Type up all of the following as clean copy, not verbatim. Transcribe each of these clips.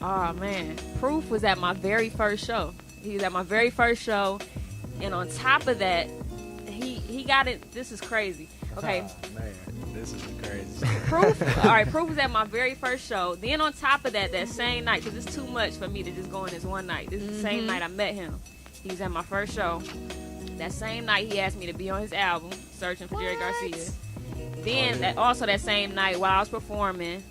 Oh man, Proof was at my very first show. He was at my very first show, and on top of that, he got it. This is crazy. Okay, man, this is crazy. Proof. All right, Proof was at my very first show. Then on top of that, that same night, because it's too much for me to just go in this one night. This is the same night I met him. He was at my first show. That same night, he asked me to be on his album, Searching for Jerry Garcia. Then, also that same night, while I was performing,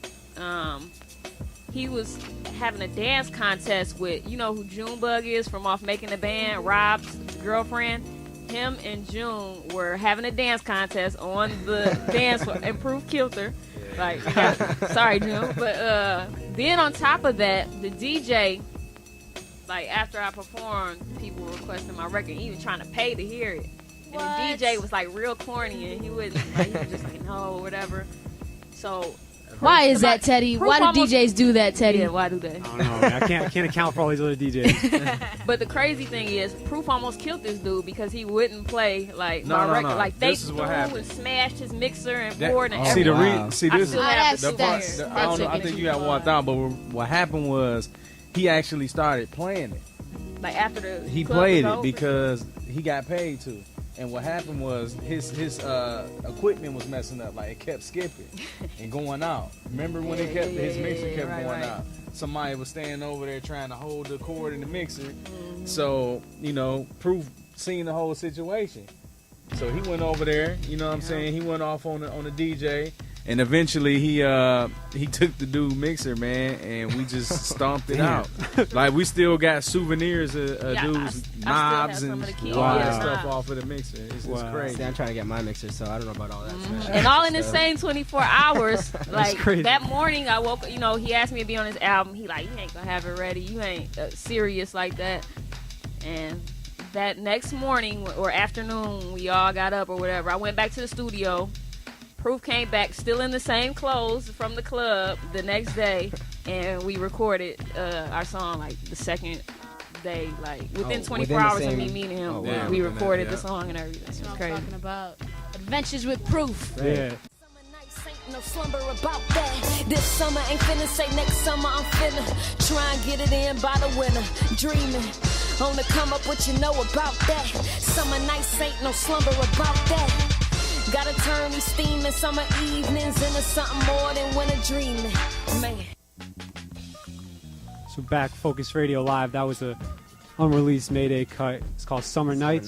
he was having a dance contest with, you know who Junebug is from off Making the Band, Rob's girlfriend. Him and June were having a dance contest on the dance floor, and Proof killed her. Like, sorry, June. But then on top of that, the DJ, like after I performed, people were requesting my record, even trying to pay to hear it. And the DJ was like real corny, and he was just like, no, whatever. So why is that, Teddy? Why do DJs do that, Teddy? Yeah, why do they? I don't know, man. I can't account for all these other DJs. But the crazy thing is, Proof almost killed this dude because he wouldn't play my record. No. Like they This is threw what happened. and smashed his mixer and board and See everything. this I is still have the that's- sticker. I don't know. I think you got one thought, but what happened was he actually started playing it. Like after the He club played was it over. because he got paid to. And what happened was his equipment was messing up. Like it kept skipping and going out. Remember when it kept his mixer kept right, going right. out? Somebody was standing over there trying to hold the cord in the mixer. So, you know, Proof seen the whole situation. So he went over there, you know what I'm saying? He went off on the DJ. And eventually he took the dude mixer, man, and we just stomped it out. Like we still got souvenirs of dudes' knobs and all that stuff off of the mixer. It's crazy. See, I'm trying to get my mixer, so I don't know about all that. And all in the same 24 hours. Like crazy. that morning I woke up, you know, he asked me to be on his album. He like, you ain't gonna have it ready. You ain't serious like that. And that next morning or afternoon, we all got up or whatever. I went back to the studio. Proof came back still in the same clothes from the club the next day, and we recorded our song like the second day, like within 24 hours of me meeting him. We recorded the song and everything. That's It was what crazy. I'm talking about. Adventures with Proof. Yeah. No slumber about that. This summer ain't finna say next summer I'm finna try and get it in by the winter. Dreaming on the come up, what you know about that. Summer nights ain't no slumber about that. Gotta turn me steaming summer evenings into something more than winter dreaming. Man. So back Focus Radio Live. That was a unreleased Mae Day cut. It's called Summer Nights.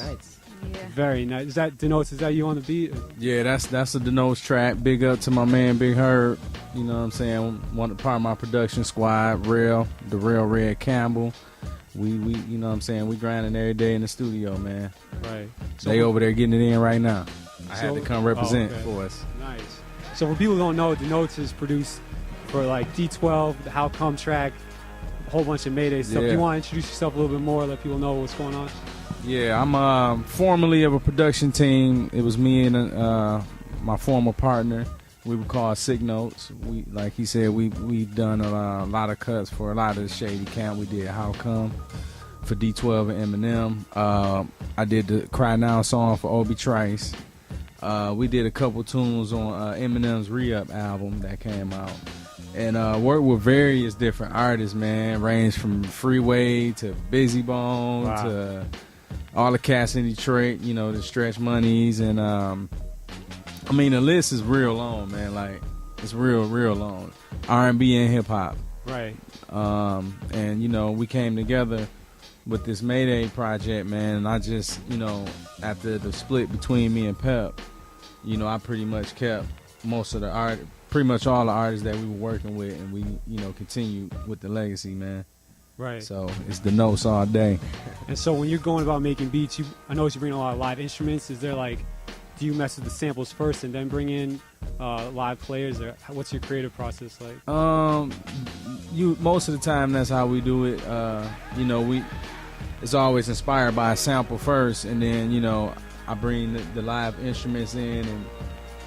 Yeah. Very nice. Is that DeNotes? Is that you on the beat? Yeah, that's a DeNotes track. Big up to my man Big Herb. You know what I'm saying? One part of my production squad, the real Red Campbell. We you know what I'm saying? We grinding every day in the studio, man. Right. They over there getting it in right now. I had to come represent okay. for us. Nice. So for people who don't know, DeNotes is produced for like D12, the How Come track, a whole bunch of Mae Day stuff. Yeah. You want to introduce yourself a little bit more, let people know what's going on? Yeah, I'm formerly of a production team. It was me and my former partner. We were called Sick Notes. We, like he said, we've done a lot of cuts for a lot of the Shady Camp. We did How Come for D12 and Eminem. I did the Cry Now song for Obi Trice. We did a couple tunes on Eminem's Re-Up album that came out. And worked with various different artists, man. Ranged from Freeway to Busy Bone to all the cats in Detroit, you know, the Stretch Moneys. And, I mean, the list is real long, man. Like, it's real long. R&B and hip-hop. Right. And, you know, we came together with this Mae Day project, man. And I just, you know, after the split between me and Pep, you know, I pretty much kept most of the art, pretty much all the artists that we were working with, and we, you know, continue with the legacy, man. Right. So it's DeNotes all day. And so when you're going about making beats, I know you bring a lot of live instruments. Is there like, do you mess with the samples first and then bring in live players, or what's your creative process like? Most of the time that's how we do it. You know, it's always inspired by a sample first, and then, you know, I bring the live instruments in, and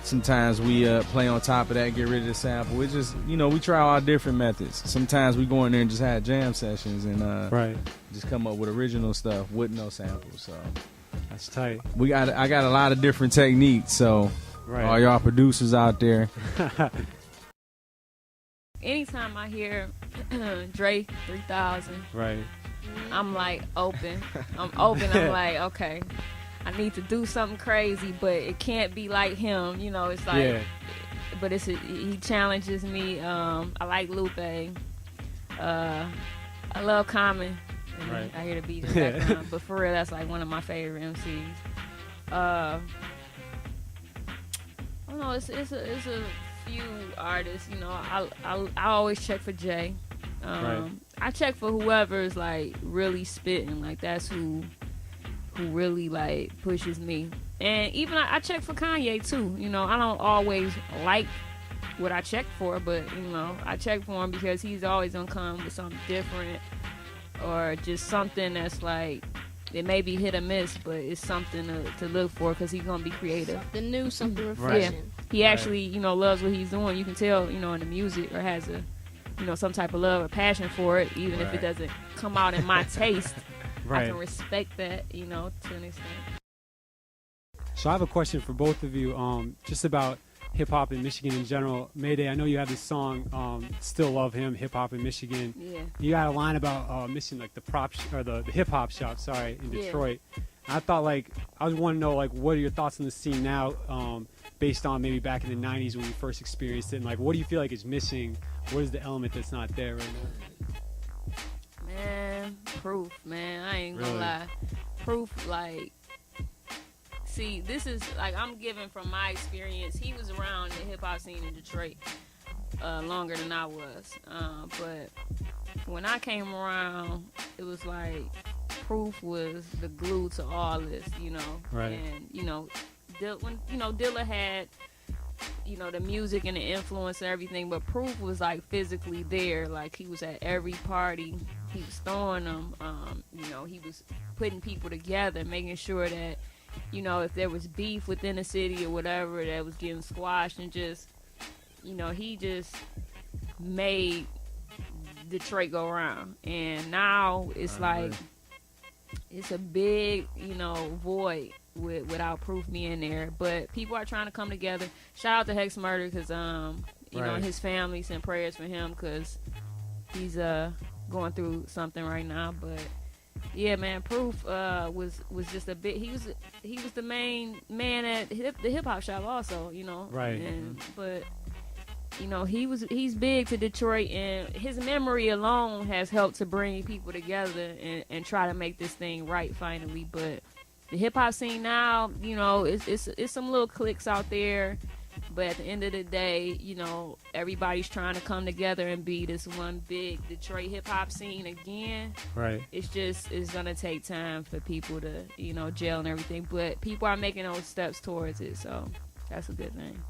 sometimes we play on top of that, get rid of the sample. It just, you know, we try all different methods. Sometimes we go in there and just have jam sessions and right. just come up with original stuff with no samples. So that's tight. I got a lot of different techniques. So right. all y'all producers out there. anytime I hear Dre 3000, Right. I'm like open. I'm open. I'm like, okay, I need to do something crazy, but it can't be like him. You know, it's like, Yeah. but he challenges me. I like Lupe. I love Common. And Right. I hear the beat in the background, but for real, that's like one of my favorite MCs. I don't know. It's a few artists. You know, I always check for Jay. Right. I check for whoever's like really spitting. Like that's who really like pushes me. And even I check for Kanye too. You know, I don't always like what I check for, but you know, I check for him because he's always gonna come with something different, or just something that's like, it may be hit or miss, but it's something to look for because he's gonna be creative. Something new, something Right. refreshing. He actually, you know, loves what he's doing. You can tell, you know, in the music, or has a, you know, some type of love or passion for it, even if it doesn't come out in my taste. Right. I can respect that, you know, to an extent. So I have a question for both of you, just about hip hop in Michigan in general. Mae Day, I know you have this song, "Still Love Him," hip hop in Michigan. Yeah. You got a line about missing like the the hip hop shop, in Yeah. Detroit. And I thought I was wanting to know what are your thoughts on the scene now, based on maybe back in the '90s when you first experienced it, and what do you feel like is missing? What is the element that's not there right now? Man, Proof, man. I ain't gonna Really? lie. Proof, see, this is, I'm giving from my experience. He was around the hip-hop scene in Detroit longer than I was. But when I came around, it was like Proof was the glue to all this, you know. Right. And, you know, when, you know, Dilla had, you know, the music and the influence and everything, but Proof was physically there. He was at every party. He was throwing them. You know, he was putting people together, making sure that, you know, if there was beef within the city or whatever, that was getting squashed, and just, you know, he just made Detroit go around. And now it's it's a big, you know, void without Proof being there. But people are trying to come together. Shout out to Hex Murder, because you know, his family sent prayers for him, because he's going through something right now. But yeah, man, Proof was just a bit. He was the main man at the hip hop shop also, you know. Right. But you know, he's big to Detroit, and his memory alone has helped to bring people together and try to make this thing right finally. But the hip hop scene now, you know, it's some little cliques out there, but at the end of the day, you know, everybody's trying to come together and be this one big Detroit hip hop scene again. Right. It's gonna take time for people to, you know, gel and everything, but people are making those steps towards it, so that's a good thing.